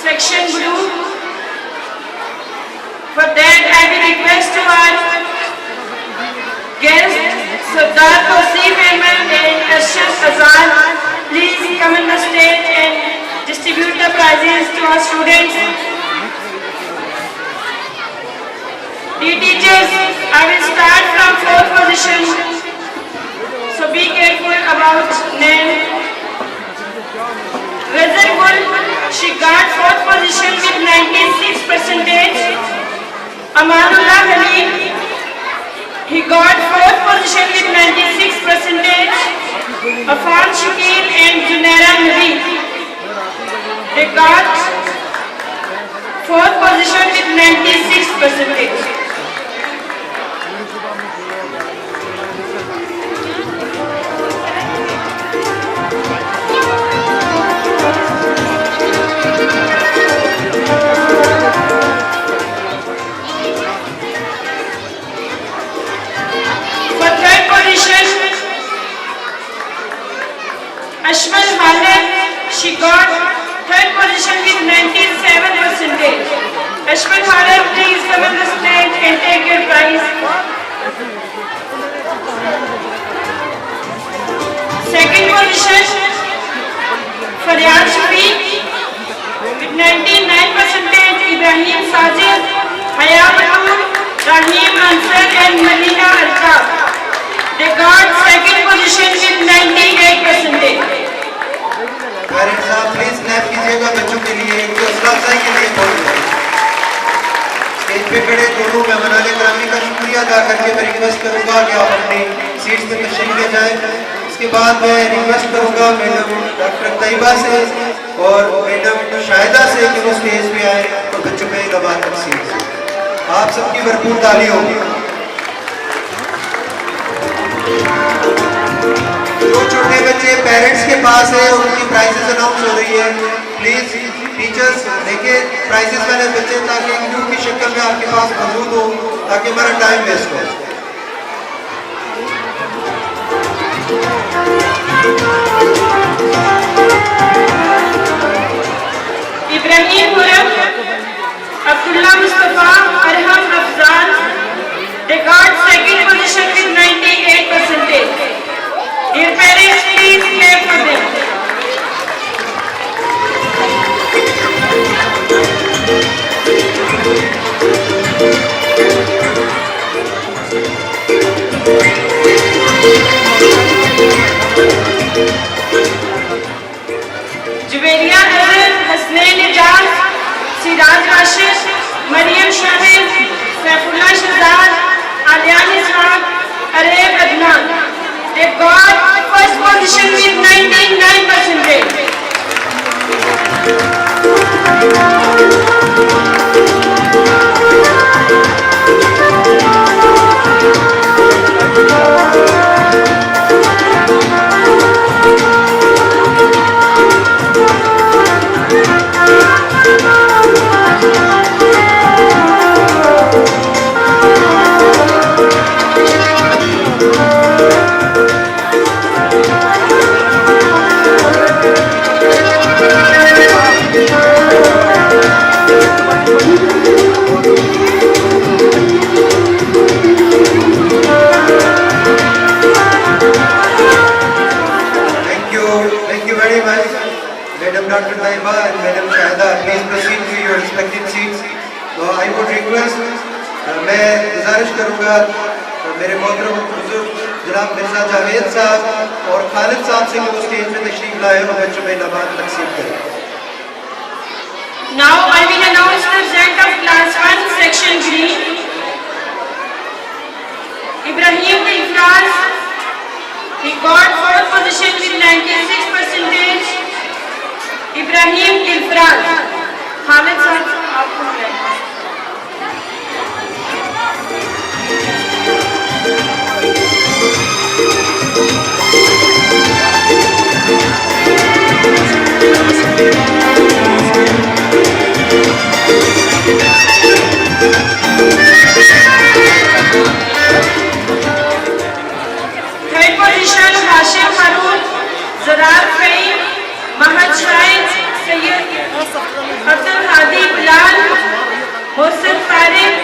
section blue. For that, I will request to our guests, Sardar Tawseef Ahmed and Ashraf Azad, please come on the stage and distribute the prizes to our students. Dear teachers, I will start from 4th position, so be careful about name. Razan Gul, she got 4th position with 96%. Amanullah Hamid, he got 4th position with 96%. Afan Shakil and Junaira Nabi, they got 4th position with 96%. Ashmal Khalid, she got 3rd position with 97%. Ashmal Khalid, please come on the stage and take your prize. 2nd position, Faryad Shafiq with 99%. Ibrahim Sajid, Haya Batul, Rahim Ansar and Malina Altab, they got 2nd position with 98%. Parents साहब please clap कीजिएगा बच्चों के लिए, इनकी हौसला अफजाई के लिए बोल रहे हैं। स्टेज पे खड़े दोनों मेहमानान ग्रामी का शुक्रिया अदा करके मैं रिक्वेस्ट करूंगा कि आप अपनी सीट्स पे तशरीफ ले जाएं। इसके बाद मैं रिक्वेस्ट करूंगा मैडम डॉक्टर तैयबा से और मैडम शाहिदा से कि वो स्टेज पे आए और बच्चों पे इनामात तकसीम। आप सबकी भरपूर ताली होगी। जो छोटे बच्चे पेरेंट्स के पास है उनकी प्राइजेस अनाउंस हो रही है, प्लीज टीचर्स देखिए प्राइजेस वाले बच्चे ताकि क्यू की शक्ल में आपके पास मौजूद हो ताकि हमारा टाइम वेस्ट हो। Ibrahim हुरम, Abdullah Mustafa, Arham Afzan, they got 2nd position with 98%. Dear parents, please clap for them. Juwairiya Nazar, Hasnain Ijaz, Siraj Rashid, Mariam Shahid, Saifullah Shahzad, Aliyan Ishaq, Arab Adnan, they got 1st position with 99%. Dr. Taiba and Madam Shahida, please proceed to your respective seats. So I would request, मैं गुजारिश करूँगा मेरे मोहतरम बुजुर्ग जनाब मिर्जा जावेद साहब और खालिद साहब से वो स्टेज पे तशरीफ लाए और बच्चों में इनामात तकसीम करें। Now I will announce the result of class 1 section green. Ibrahim Ifraz, he got 4th position with 96%. Ibrahim Ifraz, Khalid sir, आपको Zarar Faim, Mahad Shahid, Sayyid Mohsen Farid.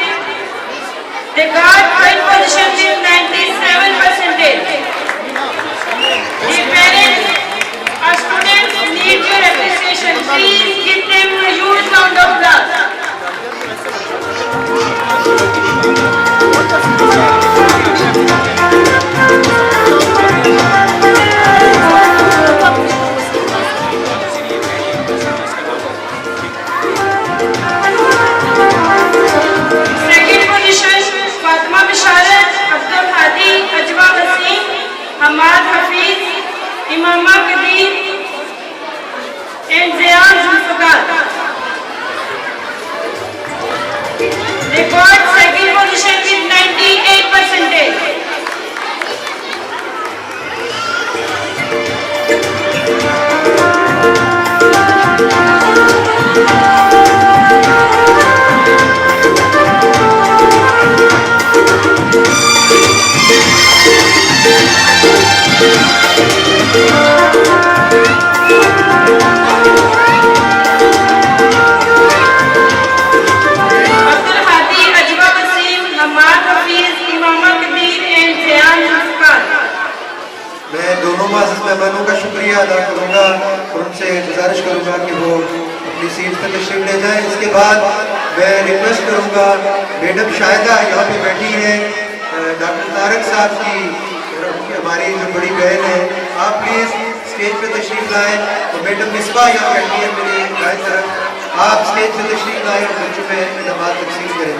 They got third position with 97%. The parents or students need your appreciation. Please give them a huge round of applause. Second position, Fatima Bisharat, Abdul Hadi, Ajwa Wasim, Hamad Hafiz, Imama Kadeer, and Ziyan Zulfikar. They got second position with 98%. Abdul Hadi, Ajwa Wasim, Hamad Hafiz, Imama Kadeer, and Ziyan Zulfikar. मैं दोनों माज़िज़ मेहमानों का शुक्रिया अदा करूँगा और उनसे गुजारिश करूँगा कि वो अपनी सीट पर तशरीफ ले जाएं। इसके बाद मैं रिक्वेस्ट करूँगा मैडम शाहिदा यहाँ पे बैठी हैं, डॉक्टर तारक साहब की हमारी जो बड़ी बहन है, आप प्लीज़ स्टेज पे तशरीफ लाएं। और मैडम मिसबा यहाँ बैठी है मेरी दाएं तरफ, आप स्टेज पे तशरीफ लाएं और बच्चों में नमाज तकसीम करें।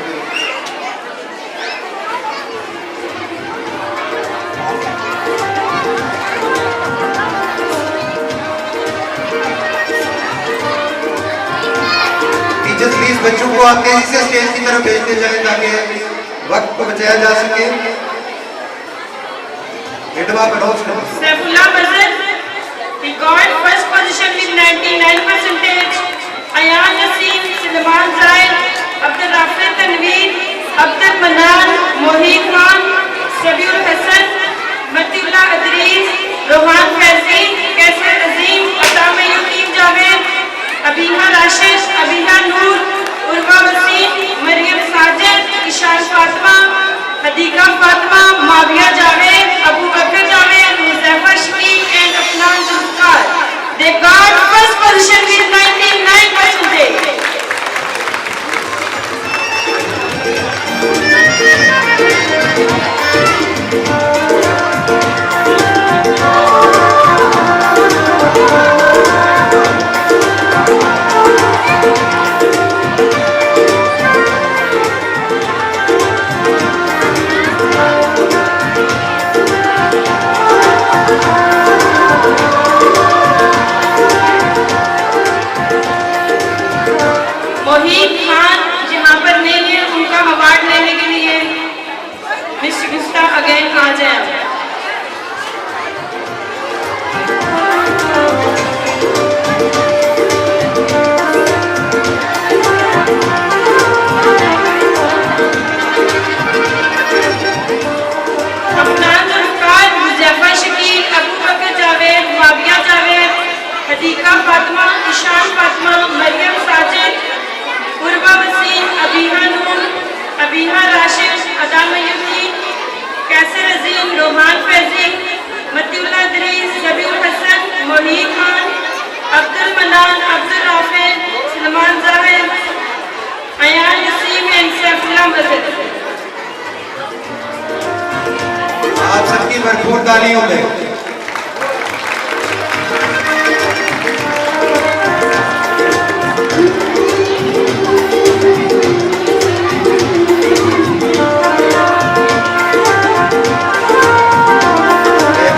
टीचर्स प्लीज बच्चों को आप तेजी से स्टेज की तरफ भेजते जाएं ताकि वक्त को बचाया जा सके। मैडम आप अनाउंस करें। Saifullah Bazar, he got first position with 99%. Ayan Naseem, Sulaiman Zaid, Abdul Rafi Tanveer, Abdul Manan, Mohit Khan, Sabiul Hassan, Matiullah Adris, Rohan Faizi, Kaisar Azim, Atama Yukim Javed, Abiha Rashish, Abiha Noor, Urwa Wasim, Maryam Sajid, Ishan Fatima, Hadika Fatima, Mavia Javed, Abu Bakr Javed, Huzaifa Shafiq, and Afnan Zulfikar. They got first position with 99%. मोहित खान जहाँ पर नहीं है उनका award लेने के लिए miss गुस्ता again आ जाए। अफनान जुल्फकार, हुज़ैफा शकील, अबू बकर जावेद, माविया जावेद, हदीका फातिमा, ईशान फातिमा, मरियम साजिद, उर्वा वसीम, अबीहा नूर, Abiha Rashid, Adamah यकीन, कैसर अजीम, रोहान फैजी, मतिउल्लाह अदरीस, सबिउल हसन, मोहीद खान, अब्दुल मनान, अब्दुल राफिद, सलमान जावेद, अयान नसीम एंड सैफुल्लाह मजिद। आप सबकी भरपूर तालियों में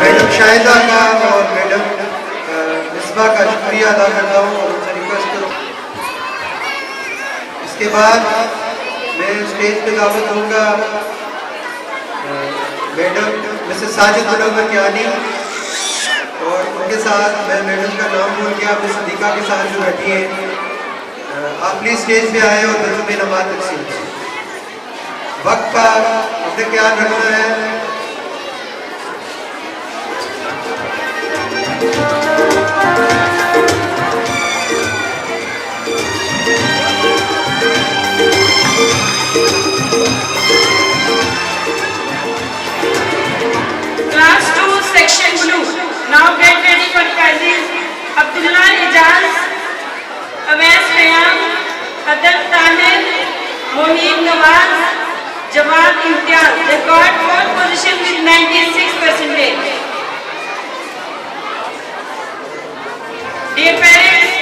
मैडम शाहिदा का और मैडम मिसबा का शुक्रिया अदा करता हूँ और उनसे रिक्वेस्ट करूँ। इसके बाद मैं स्टेज पे दावत दूंगा मैडम मिसेस साजिद मुनव्वर कियानी और उनके साथ मैं मैडम का नाम भूल गया अपने सदीका के साथ जो बैठी हैं। आप प्लीज स्टेज पे आए और बच्चों में नमाज तकसीम करें। वक्त का अपने ख्याल रखना है। Now get ready for prizes. Abdullah Ijaz, Awais Khayyam, Adel Tahir, Mohib Nawaz, Jawad Imtiaz. They got fourth position with 96%. Dear parents,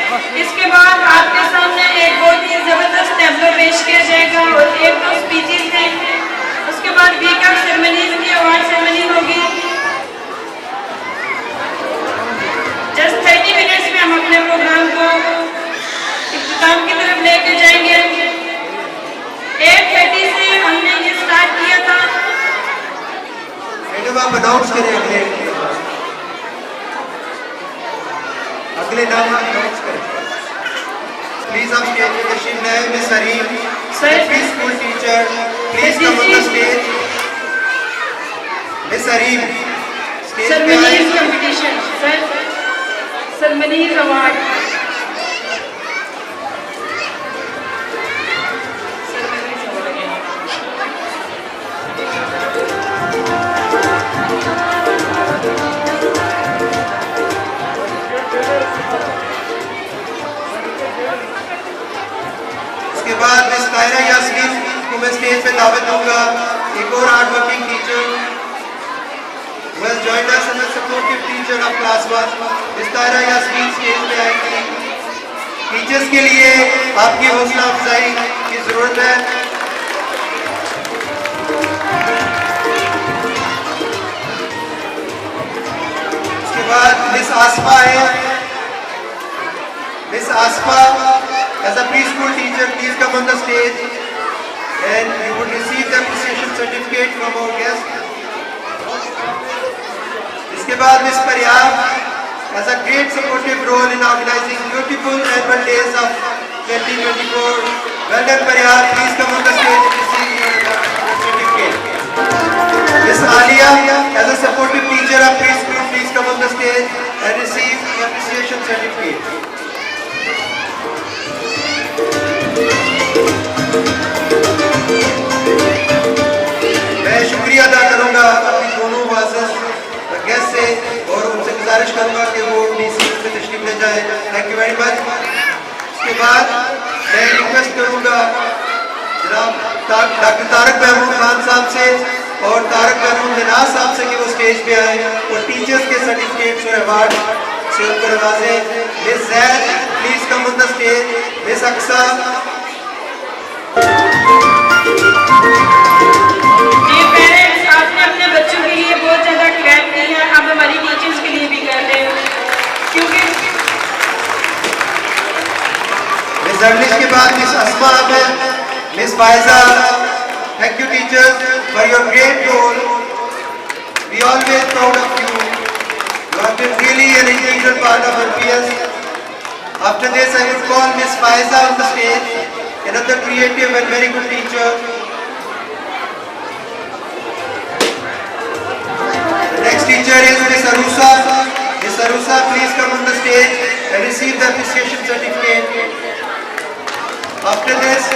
इसके बाद आपके सामने एक बहुत ही जबरदस्त टैब्लो पेश किया जाएगा और एक दो स्पीचेस हैं। उसके बाद वीकअप सेरेमनीज की अवार्ड सेरेमनी होगी। जस्ट 30 मिनट्स में हम अपने प्रोग्राम को इख्तिताम की तरफ लेके जाएंगे। 8:30 से हमने ये स्टार्ट किया था। मैडम आप अनाउंस करें अगले नाम अनाउंस करें। प्लीज आप स्टेज पे तशरीफ लाएं। Miss Hareem, pre school teacher, please come on the stage. Miss Hareem, stage पे आइए। Ceremonies competition, sir ceremonies award. उसके बाद मिस तायरा यास्मीन को मैं स्टेज पे दावत दूंगा। एक और hard working teacher was joined us as a supportive teacher of class 1. Miss Tayra Yasmin stage पे आएंगी। टीचर्स के लिए आपकी हौसला अफजाई की जरूरत है। उसके बाद मिस आसमा है। Miss Asma as a preschool teacher, please come on the stage and you would receive the appreciation certificate from our guest. इसके बाद miss परियाब has a great supportive role in organizing beautiful annual days of 2024. Well done Pariyab, please come on the stage and receive your certificate. Miss Alia as a supportive teacher of preschool, please come on the stage and receive the appreciation certificate. मैं शुक्रिया अदा करूंगा अपनी दोनों वाज़िज़ guest से और उनसे गुजारिश करूंगा कि वो अपनी सीट पे तशरीफ ले जाए। Thank you very much. उसके बाद मैं रिक्वेस्ट करूंगा जनाब डॉक्टर तारक महमूद खान साहब से और तारक महमूद मिनाज साहब से कि वो स्टेज पे आए और टीचर्स के सर्टिफिकेट्स और अवार्ड से उनको नवाजें। Miss Zaid please come on the stage. Miss Aqsa. Dear parents, आपने अपने बच्चों के लिए बहुत ज़्यादा क्लैप की है। अब हमारी टीचर्स के लिए भी कर रहे हैं क्योंकि मिस जर्नलिस्ट के बाद मिस अस्मा है। Miss Faiza, thank you teachers for your great role. We always proud of you. You have been really an integral part of MPS. After this I will call Miss Faiza on the stage, another creative and very good teacher. The next teacher is Miss Arusa. Miss Arusa, please come on the stage and receive the appreciation certificate. After this,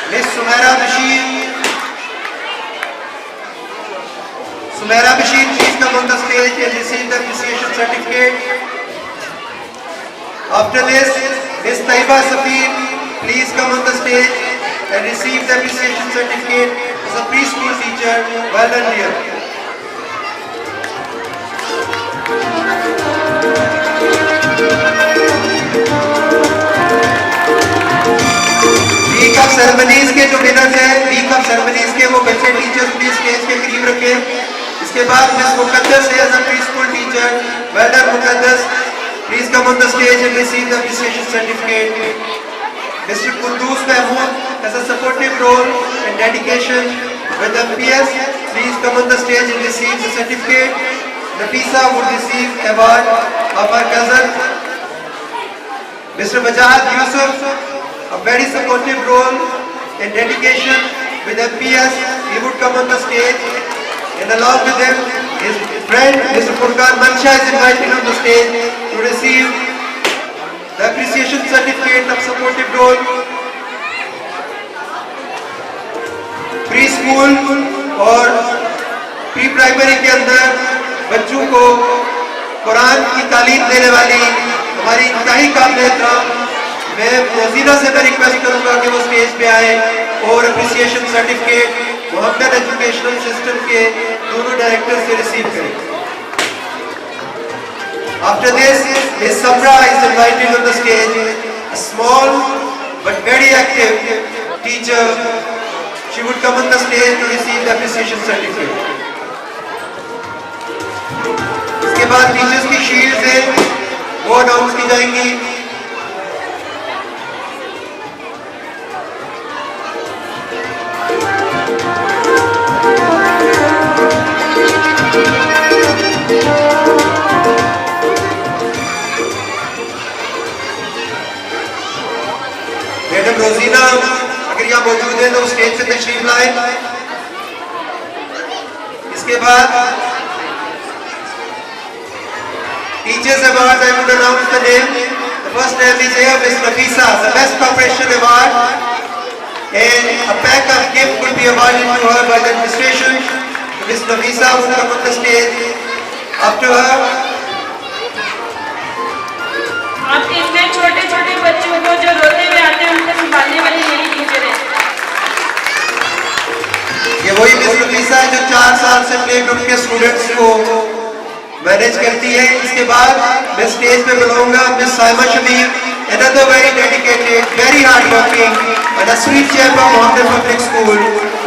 Miss Sumaira Bashir. Sumaira Bashir, please come on the stage and receive the appreciation certificate. After this, Miss Taiba Safir, please come on the stage and receive the appreciation certificate as a preschool teacher. Well done, dear. Week of ceremonies के जो winners हैं, week of ceremonies के वो बच्चे teachers please stage के करीब रखें। इसके बाद मिस मुकद्दस है as a preschool teacher. Well done, Muqaddas. Please come on the stage and receive the appreciation certificate. Mr. Kunduz Mahmood has a supportive role and dedication with MPS. Please come on the stage and receive the certificate. Nafisa would receive award of her cousin. Mr. Wajad Yusuf, a very supportive role and dedication with MPS. He would come on the stage and along with him, his friend Mr. Furqan Mansha is invited on the stage to receive the appreciation certificate of supportive role. Preschool और pre primary के अंदर बच्चों को कुरान की तालीम देने वाली हमारी इंतहाई काबिल एहतराम, मैं रोजीना से मैं रिक्वेस्ट करूंगा कि वो स्टेज पे आए और appreciation certificate Mohammad educational system के दोनों डायरेक्टर से रिसीव करें। After this, Miss Samra is invited on the stage. A small but very active teacher. She would come on the stage to receive the appreciation certificate. इसके बाद teachers की shields हैं, वो announce की जाएंगी। Madam रोजीना अगर यहाँ मौजूद है तो स्टेज पे तशरीफ लाए। इसके बाद teachers award, I would announce the name. The first name is here, Miss Nafisa, the best corporation award, and a pack of gift will be awarded to her by the administration. Miss Nafisa will come on the stage. After her, आप इतने छोटे छोटे बच्चों को जो रोते हुए आते हैं उनको संभालने वाली यही टीचर है। ये वही मिस नफीसा है जो 4 साल से प्ले ग्रुप के स्टूडेंट्स को मैनेज करती है। इसके बाद मैं स्टेज पे बुलाऊंगा miss Saima Shamir, another very dedicated, very hardworking and a sweet chap of Mohammed Public School.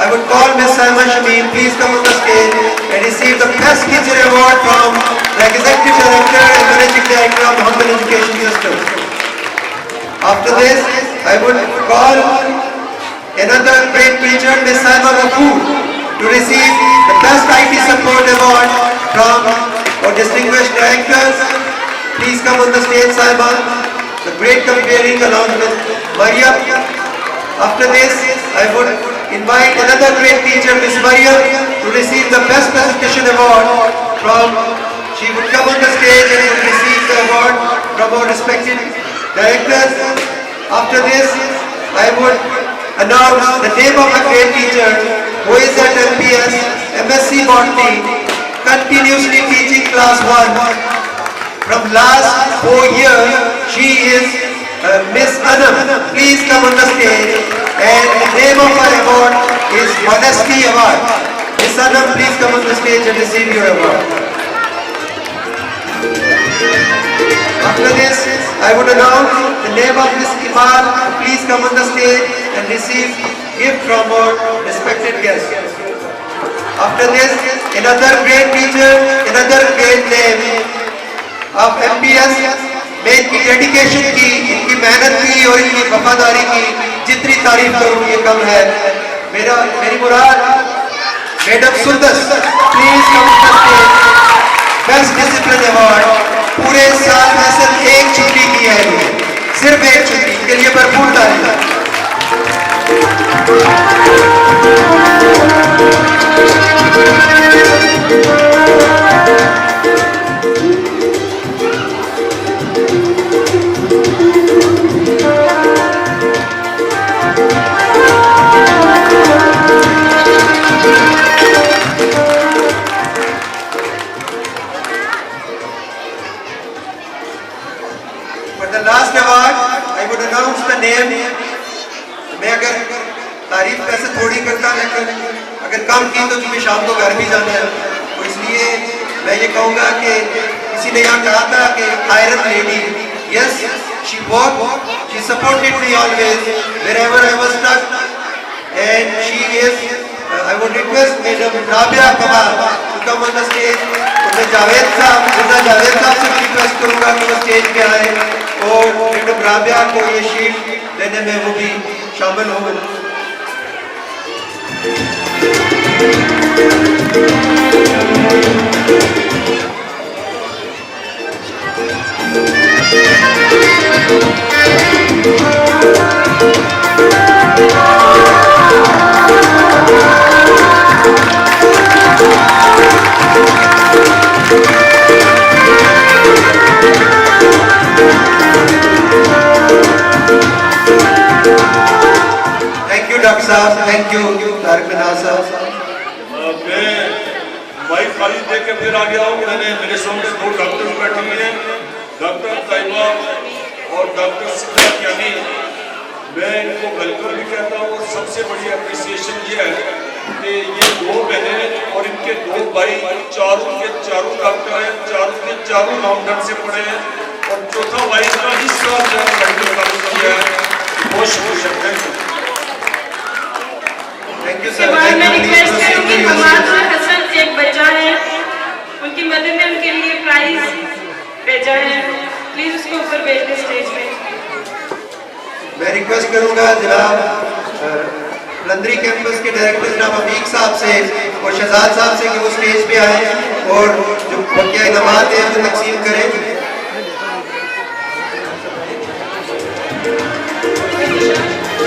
I would call Miss Saima Shamim, please come on the stage and receive the Best Teacher Award from the Executive Director and Managing Director of Mohammed Education System. After this, I would call another great teacher, Miss Saima Ghafoor, to receive the Best IT Support Award from our distinguished directors. Please come on the stage, Saima. The great comparing along with Maryam. After this, I would invite another great teacher, Miss Maryam, to receive the Best Presentation Award from, she would come on the stage and would receive the award from our respected directors. After this, I would announce the name of a great teacher who is at MPS, MSc Botany, continuously teaching class 1. From last 4 years, she is Miss Anam. Please come on the stage. And the name of her award is Modesty Award. Miss Anam, please come on the stage and receive your award. After this, I would announce the name of Miss Iman. Please come on the stage and receive gift from our respected guest. After this, another great teacher, another great name of MPS. मैं इनकी dedication की, इनकी मेहनत की और इनकी वफादारी की जितनी तारीफ करूँ ये कम है। मेरी मुराद मैडम सुंदर, please come on the stage. Best discipline award, पूरे साल में सिर्फ एक छुट्टी की है इन्होंने, सिर्फ एक छुट्टी, के लिए भरपूर तारीफ। Last award I would announce the name. मैं अगर तारीफ वैसे थोड़ी करता, लेकिन अगर कम की तो तुम्हें शाम को घर भी जाना है, तो इसलिए मैं ये कहूँगा कि किसी ने यहाँ कहा था कि iron lady, yes she work, she supported me always wherever I was stuck and she is, I would request madam Rabia Kamal to come on the stage. तो मैं जावेद साहब से रिक्वेस्ट करूँगा कि वो स्टेज पे आए और मैडम राबिया को ये शील्ड देने में वो भी शामिल हो। थैंक यू डॉक्टर साहब, थैंक यू तारिक मिनाज साहब। मैं भाई खाली देख के फिर आ गया हूँ। मेरे सामने 2 डॉक्टर बैठे हुए हैं, डॉक्टर तैयबा और डॉक्टर सिद्धार्थ यानी। मैं इनको वेलकम भी कहता हूँ और सबसे बड़ी अप्रिसिएशन ये है कि ये 2 बहनें और इनके 2 भाई चारों के चारों डॉक्टर हैं, चारों के चारों माउंटेन से पढ़े हैं और चौथा भाई का इस साल मेडिकल कॉलेज किया है। बहुत शुक्रिया, थैंक यू उसके सर। बाद मैं रिक्वेस्ट करूंगी हमाद हसन, एक बच्चा है, उनकी मदद ने उनके लिए प्राइज भेजा है, प्लीज उसको ऊपर भेज दें स्टेज पे। मैं रिक्वेस्ट करूंगा जनाब लंदरी कैंपस के डायरेक्टर जनाब अमीक साहब से और शहजाद साहब से कि वो स्टेज पे आए और जो बकिया इनामात हैं वो तकसीम करें।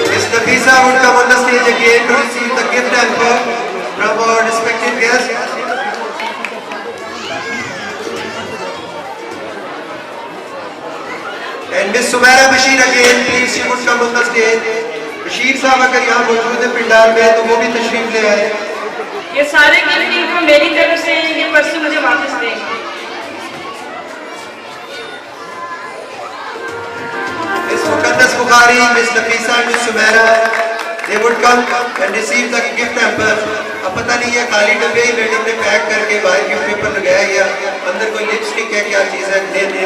Miss Nafisa would come on the stage again to receive the gift hamper from our respected guest. And Miss Sumaira Bashir again, please she would come on the stage. Bashir साहब अगर यहाँ मौजूद है पिंडाल में तो वो भी तशरीफ ले आए। ये सारे गिफ्ट इनको मेरी तरफ से ये परसों मुझे वापस देंगे। Miss Muqaddas Bukhari, Miss Nafisa, Miss Sumaira, they would come and receive the gift hamper. अब पता नहीं है खाली डब्बे ही मैडम ने पैक करके बाहर गिफ्ट पेपर लगाया या अंदर कोई लिपस्टिक है, क्या चीज़ है, दे दे।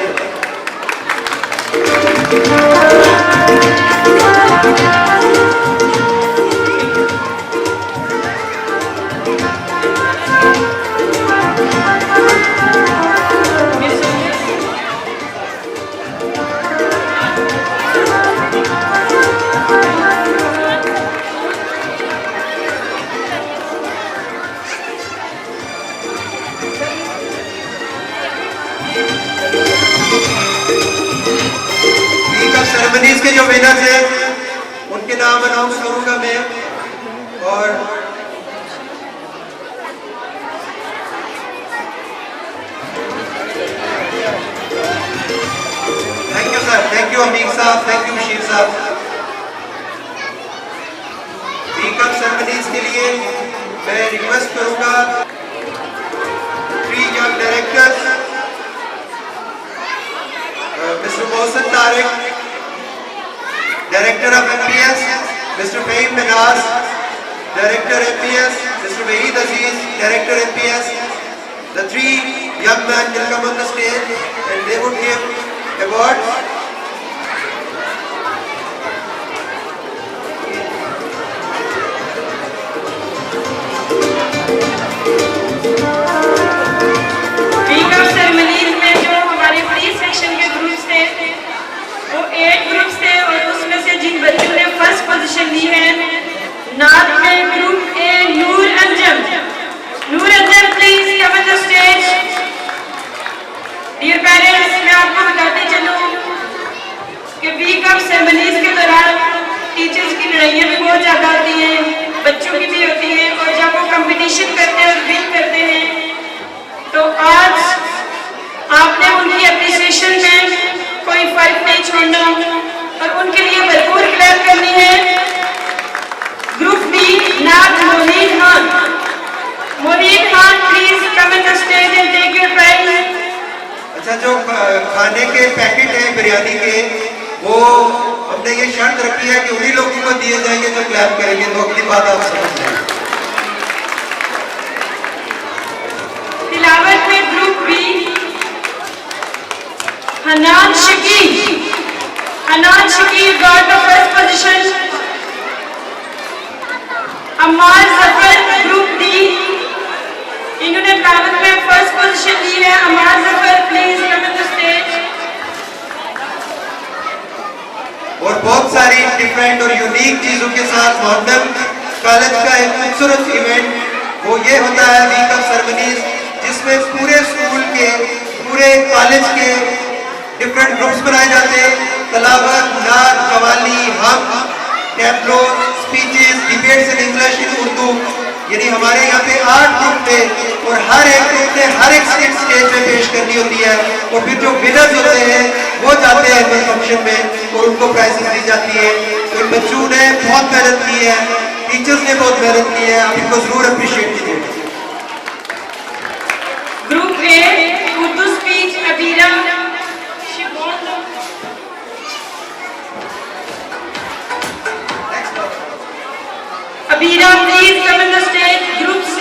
सेरेमनीज के जो विनर्स हैं उनके नाम अनाउंस करूंगा मैं। और thank you sir, thank you Amiq sahab, thank you Bashir साहब। वीकअप सेरेमनीज के लिए मैं रिक्वेस्ट करूंगा 3 young directors, Mr. Mohsen Tariq, Director of MPS, Mr. Fahim Minaz, Director MPS, Mr. Wahid Aziz, Director MPS. The 3 young men will come on the stage and they would give awards. बच्चों ने first position ली है। नात में group A Noor Anjum, please come on the stage. Dear parents, मैं आपको बताते चलूं कि वीक ऑफ सेरेमनीज के दौरान टीचर्स की लड़ाइयाँ भी बहुत ज़्यादा होती हैं, बच्चों की भी होती हैं, और जब वो कंपटीशन करते हैं और विन करते हैं तो आज आपने उनकी अप्रिसिएशन में कोई फर्क नहीं छोड़ना और उनके लिए भरपूर क्लैप करनी है। ग्रुप बी नात Moheen Khan, please come on the stage and take your prize. अच्छा, जो खाने के पैकेट हैं बिरयानी के, वो हमने ये शर्त रखी है कि उन्हीं लोगों को दिए जाएंगे जो क्लैप करेंगे, तो अगली बात आप समझ लें। तिलावत में group B Hanan Shakeel got the first position. Ammar Zafar group D, इन्होंने तिलावत में फर्स्ट पोजीशन ली है। Ammar Zafar please come on the stage. और बहुत सारी डिफरेंट और यूनिक चीजों के साथ मोहम्मद कॉलेज का एक खूबसूरत इवेंट वो ये होता है वीक ऑफ सेरेमनीज, जिसमें पूरे स्कूल के, पूरे कॉलेज के डिफरेंट ग्रुप्स बनाए जाते हैं। तलावत, नात, कवाली, हम, tableau, speeches, debates in English, in Urdu, यानी हमारे यहाँ पे 8 ग्रुप थे और हर एक ग्रुप ने हर एक स्टेज में पेश करनी होती है। और फिर जो विनर्स होते हैं वो जाते हैं फंक्शन में और उनको प्राइजेस दी जाती है। तो इन बच्चों ने बहुत मेहनत की है, टीचर्स ने बहुत मेहनत की है, आप इनको जरूर अप्रिशिएट कीजिए। A Urdu speech Abira Abira, please come on the stage. Group C,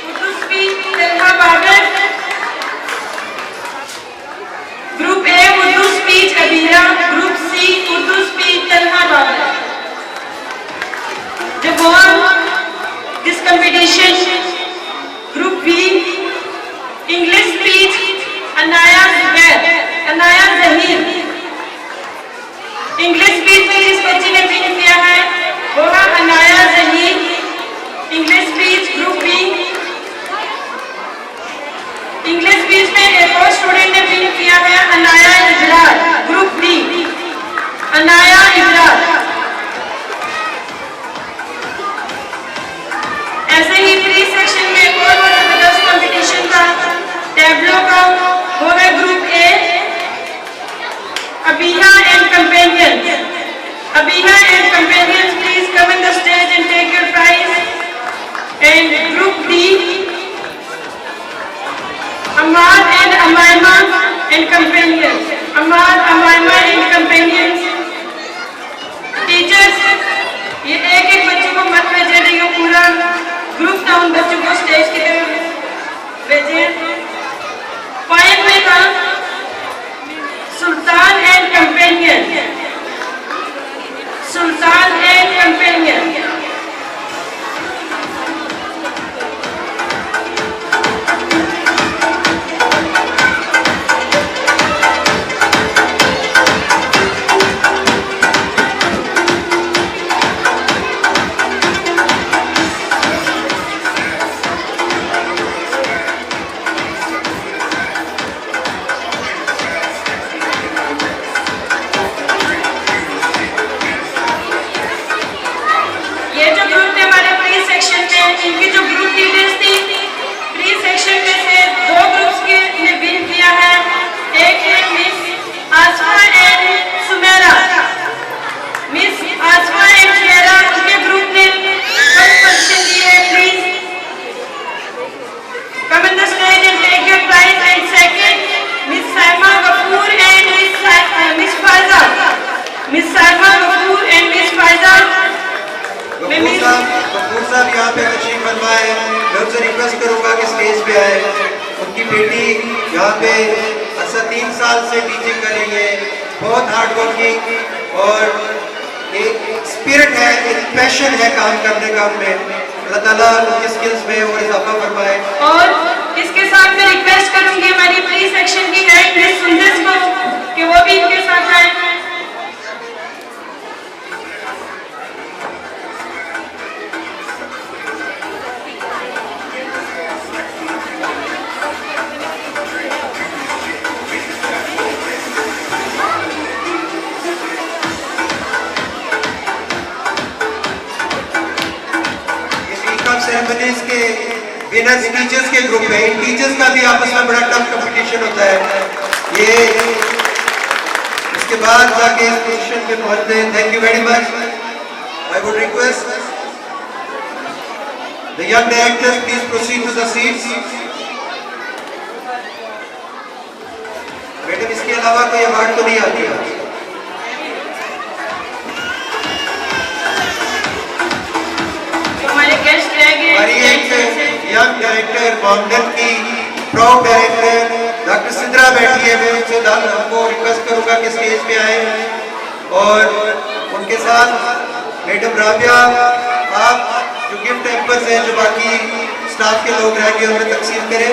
Urdu speech, Talha Babar. Group A, Urdu speech, Abira. Group C, Urdu speech, Talha Babar. They won this competition. Group B, English speech, Anaya Zubair, Anaya Zahir. English speech में जिस बच्ची ने win किया है वो है Anaya Zaheer. English speech group B. English speech में एक और स्टूडेंट ने विन किया है अनाया इबरार. Group D Anaya Ibrar. ऐसे ही प्री सेक्शन में एक और जबरदस्त कंपटीशन था टैबलो का. वो है group A Abiha and companion. Abina and companions, please come on the stage and take your prize. And Group D, Ahmad and Amaima and companions. Ahmad, Amaima and companions. Teachers, ये एक बच्चों को मत भेजे रही पूरा ग्रुप था उन बच्चों को स्टेज की तरफ भेजे. पॉइंट में था Sultan and companion. Sultan and companion. इनकी जो ग्रुप लीडर्स थी प्री सेक्शन में से दो ग्रुप्स के ने विन किया है. एक है miss Asma and Sumera. Miss Asma and Sumera उनके ग्रुप ने फर्स्ट पोजीशन दी है. Please come on the stage and take your prize. And second miss Saima Gafoor and miss Faiza. Miss Saima Gafoor and miss Faiza. Kapoor साहब यहाँ पे तशरीफ फरमाए. मैं उनसे रिक्वेस्ट करूंगा कि स्टेज पे आए. उनकी बेटी यहाँ पे 3 साल से टीचिंग कर रही है. बहुत हार्ड वर्किंग और एक स्पिरिट है, एक पैशन है काम करने का उनमें. अल्लाह ताला उनकी स्किल्स में और इजाफा फरमाए. और इसके साथ मैं रिक्वेस्ट करूंगी हमारी प्री सेक्शन की हेड मिस सुंदर को कि वो भी इनके साथ आए. सेरेमनीज के विनर्स टीचर्स के ग्रुप है. इन टीचर्स का भी आपस में बड़ा टफ कंपटीशन होता है. ये इसके बाद जाके इस पोजीशन पे पहुंचते हैं. Thank you very much. I would request the young directors please proceed to the seats. Madam इसके अलावा कोई अवार्ड तो नहीं आती है. हमारी एक यंग डायरेक्टर मामडन की प्राउड डायरेक्टर डॉक्टर सिद्रा बैठी है. मैं उनसे हमको रिक्वेस्ट करूंगा कि स्टेज पे आए और उनके साथ मैडम राबिया आप जो गिफ्ट हैम्पर्स हैं जो बाकी स्टाफ के लोग रह गए उनमें तकसीम करें.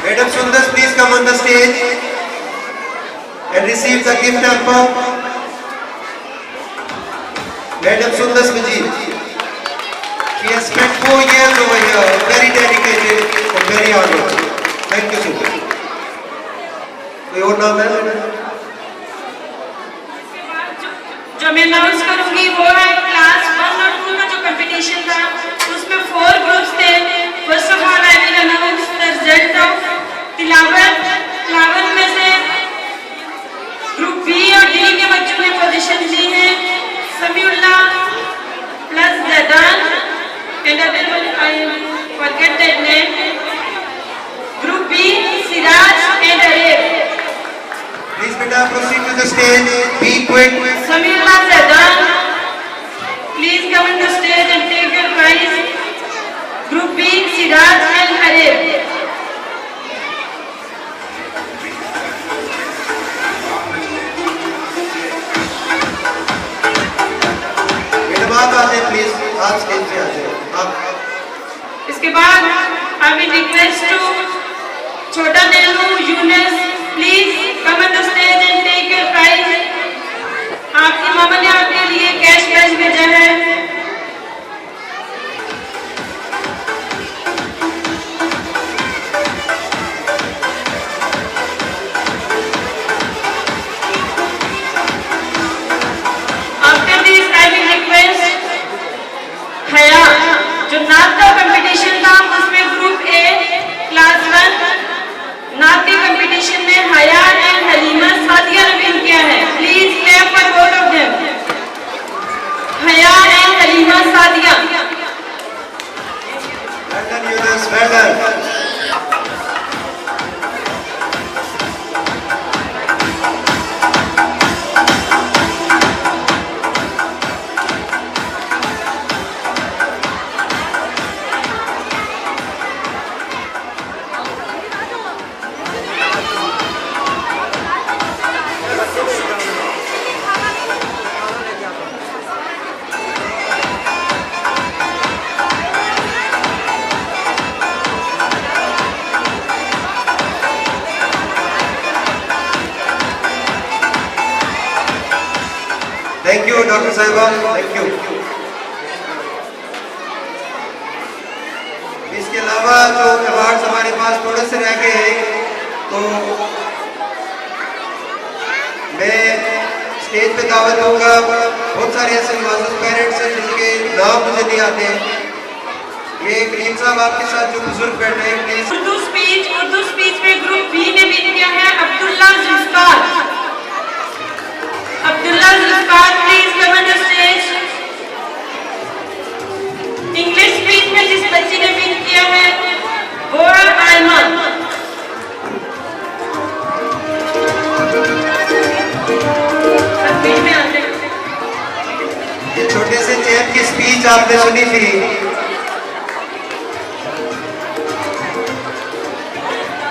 मैडम सुंदर please come on the stage and receive the gift hamper. Madam Sundar Majid, she has spent 4 years over here, very dedicated and very honored. Thank you, Sundar. कोई और नाम है? जो मैं अनाउंस करूंगी वो है क्लास 1 और 2 का जो कंपटीशन था उसमें 4 ग्रुप्स थे. First of all I will announce the result of तिलावत. तिलावत में से ग्रुप बी और डी के बच्चों ने पोजीशन ली है. Samiullah plus Zaidan stage. Be quick. Samira Zaidan, please come on the stage and take your prize. Group B, Siraj and Harib. आप आते प्लीज, आप स्टेज पे आ जाए आप। इसके बाद I will request to छोटा Nehru Younis, please come on the stage and take your prize. आपकी मामा ने आपके लिए कैश प्राइज भेजा है। After this I will request हया, जो नाच का कंपटीशन था उसमें ग्रुप ए क्लास 1 नाट्य कंपटीशन में हया एंड हलीमा सादिया ने विन किया है। Please clap for both of them. Haya and Halima Sadia. Well done, Yunus, well done. Thank you, Dr. Saiba. Thank you. इसके अलावा जो अवार्ड्स हमारे पास थोड़े से रह गए हैं, तो मैं स्टेज पे दावत दूंगा। बहुत सारे ऐसे मुआज़्ज़ज़ पेरेंट्स हैं जिनके नाम मुझे नहीं आते हैं। ये करीम साहब आपके साथ जो बुजुर्ग बैठे हैं, प्लीज। उर्दू स्पीच में ग्रुप बी ने विन किया है Abdullah Zulfikar. Abdullah Zulfar, please come on the stage. English speech में जिस बच्ची ने विन किया है वो है आयमा। में आते हैं। ये छोटे से चैप की स्पीच आपने सुनी थी।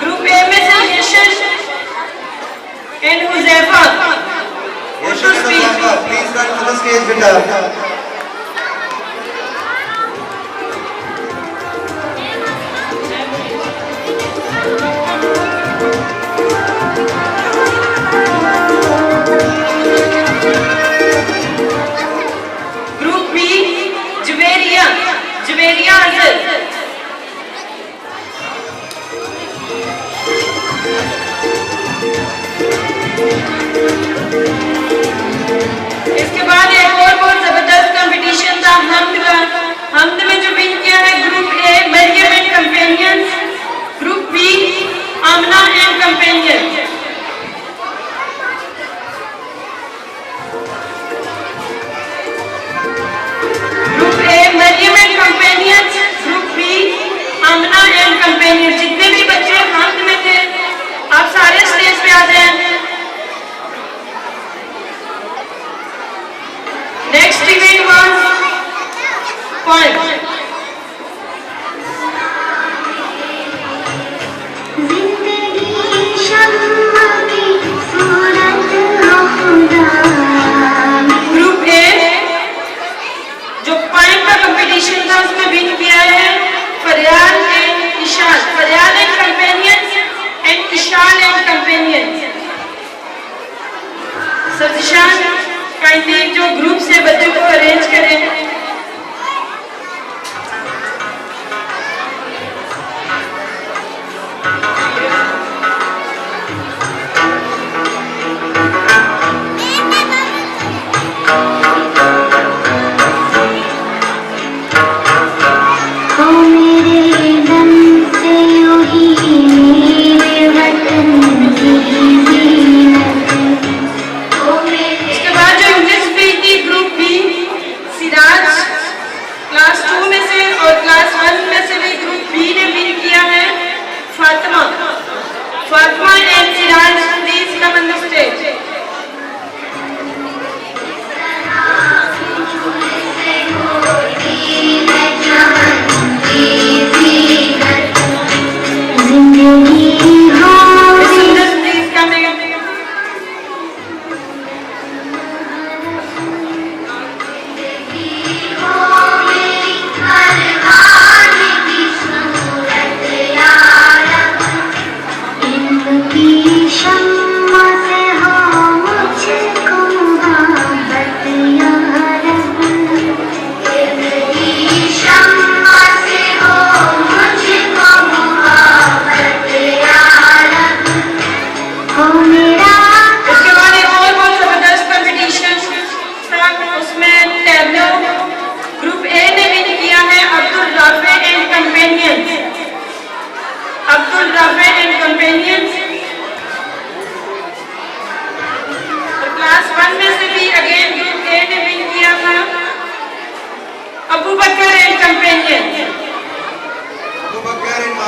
ग्रुप ए में से Yashas and Huzaifa. Please come to the stage, beta. Group B, Juwairiya Azhar. इसके बाद एक और बहुत जबरदस्त कंपटीशन था हमद का। हमद में जो विन किया है group A Mariam and companions, group B Amna and companions. Group A Mariam and companions, group B Amna and companions. जितने भी बच्चे हमद में थे आप सारे स्टेज पे आ जाएं। Next event was poem. Group A जो poem का कंपटीशन था उसमें विन किया है Faryal and Ishal, Faryal and companions and Ishal and companions. Sajishan kindly जो ग्रुप से बच्चों को अरेंज करें। इसके बाद जो इंग्लिश स्पीच थी group B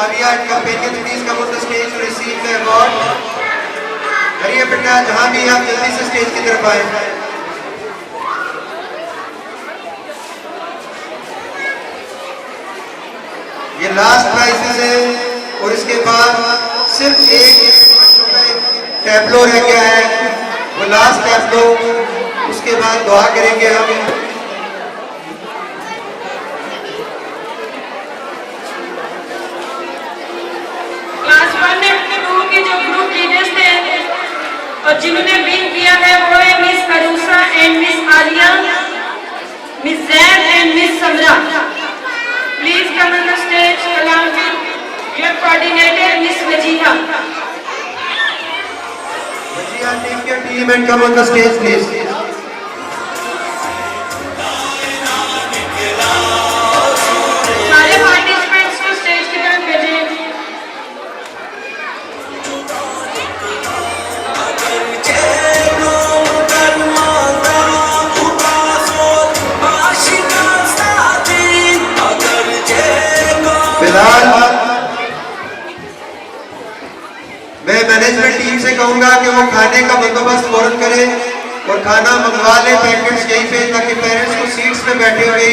Avia and companions, please come on the stage to receive the award. करिए बेटा, जहाँ भी आप जल्दी से स्टेज की तरफ आए. ये लास्ट प्राइजेस है और इसके बाद सिर्फ एक बच्चों का टैबलो रह गया है, वो लास्ट टैबलो. उसके बाद दुआ करेंगे हम. क्लास 1 और 2 के जो ग्रुप लीडर्स थे और जिन्होंने विन किया है वो है miss Arusa and miss Aliya, miss Zaid and miss Samra. Please come on the stage along with your coordinator Miss Wajiha. Wajiha, take your team and come on the stage, please. सारे पार्टिसिपेंट्स को stage की तरफ भेजें. फिलहाल मैं मैनेजमेंट टीम से कहूंगा कि वो खाने का बंदोबस्त फौरन करे और खाना मंगवा ले पैकेट्स यहीं पे, ताकि पेरेंट्स को सीट्स पे बैठे हुए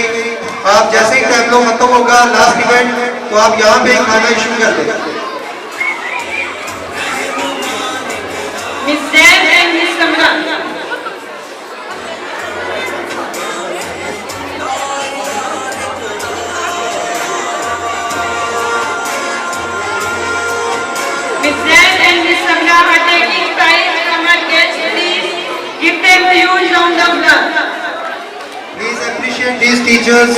आप जैसे ही टैबलो खत्म होगा लास्ट इवेंट तो आप यहाँ पे ही खाना इशू कर दें. Miss Zed and Miss Samra. Miss Zed and Miss Samra are taking prize from our guests. Please give them a huge round of applause. Please appreciate these teachers.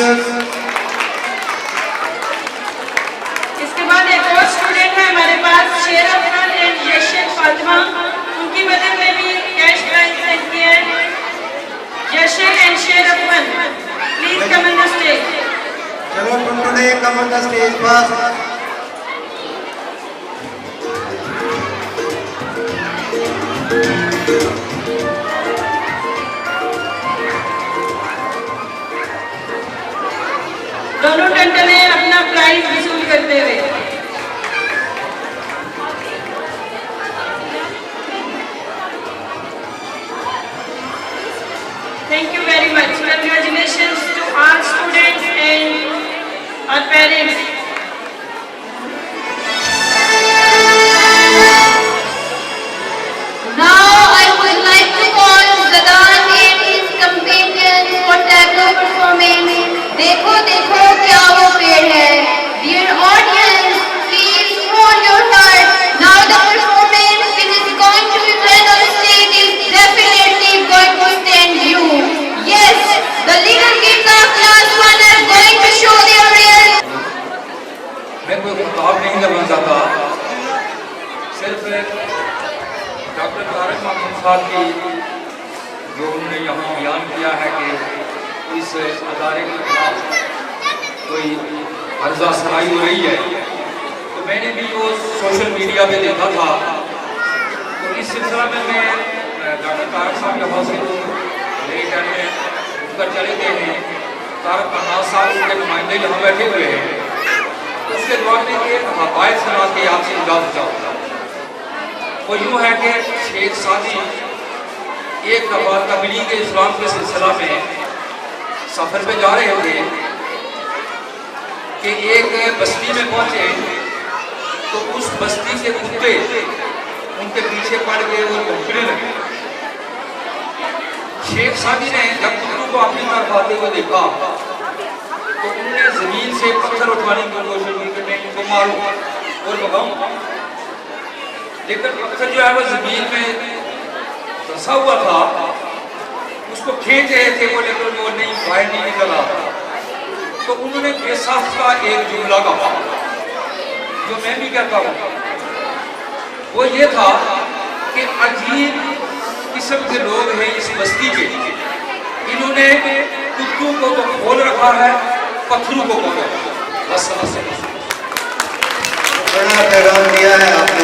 इसके बाद एक और स्टूडेंट है हमारे पास, शेर अफजल एंड यशक फातिमा. उनकी मदद में भी कैश प्राइज सेट किया है. यशक एंड शेर Afzal, please come on the stage. चलो टुनटुने, कम ऑन द स्टेज पास. दोनों टंटने अपना प्राइज वसूल करते हुए. Thank you very much. Congratulations to all students and our parents. Now I would like to call Zadan and his companions for tableau performance. देखो देखो क्या वो पेड़ है. Dear audience, please hold your heart. Now the performance which is going to be played on stage is definitely going to stand you. Yes, the little kids of class 1 are going to show their real. मैं कोई खिताब नहीं करना चाहता, सिर्फ doctor Tarak Mahmood साहब की जो उन्होंने यहाँ बयान किया है कि इस अदारे के खिलाफ कोई अर्जा सराई हो रही है, तो मैंने भी वो सोशल मीडिया पे देखा था. तो इस सिलसिला में मैं डॉक्टर तारक साहब के पास मेरे टाइम में उठकर चले गए हैं. तारक महमूद साहब उनके नुमाइंदे यहाँ बैठे हुए हैं. उसके जवाब में एक हवायत सुना के आपसे इजाजत चाहूँगा. वो यूँ है कि शेख सादी एक दफ़ा तबलीग इस्लाम के सिलसिला में सफ़र पे जा रहे थे कि एक बस्ती में पहुँचे तो उस बस्ती के कुत्ते उनके पीछे पड़ गए और भौंकने लगे. शेख सादी ने जब कुत्तों को अपनी तरफ आते हुए देखा तो उन्होंने जमीन से पत्थर उठाने की कोशिश की कि मैं इनको मारूं और भगाऊं, लेकिन पत्थर जो है वो जमीन में फंसा हुआ था. उसको खींच रहे थे वो, लेकिन वो नहीं बाहर नहीं निकला. तो उन्होंने बेसाख्त का एक जुमला कहा जो मैं भी कहता हूँ. वो ये था कि अजीब किस्म के लोग हैं इस बस्ती के. इन्होंने कुत्तों को तो खोल रखा है, पत्थरों को खोल रखा है. बस बड़ा पैगाम दिया है आपने.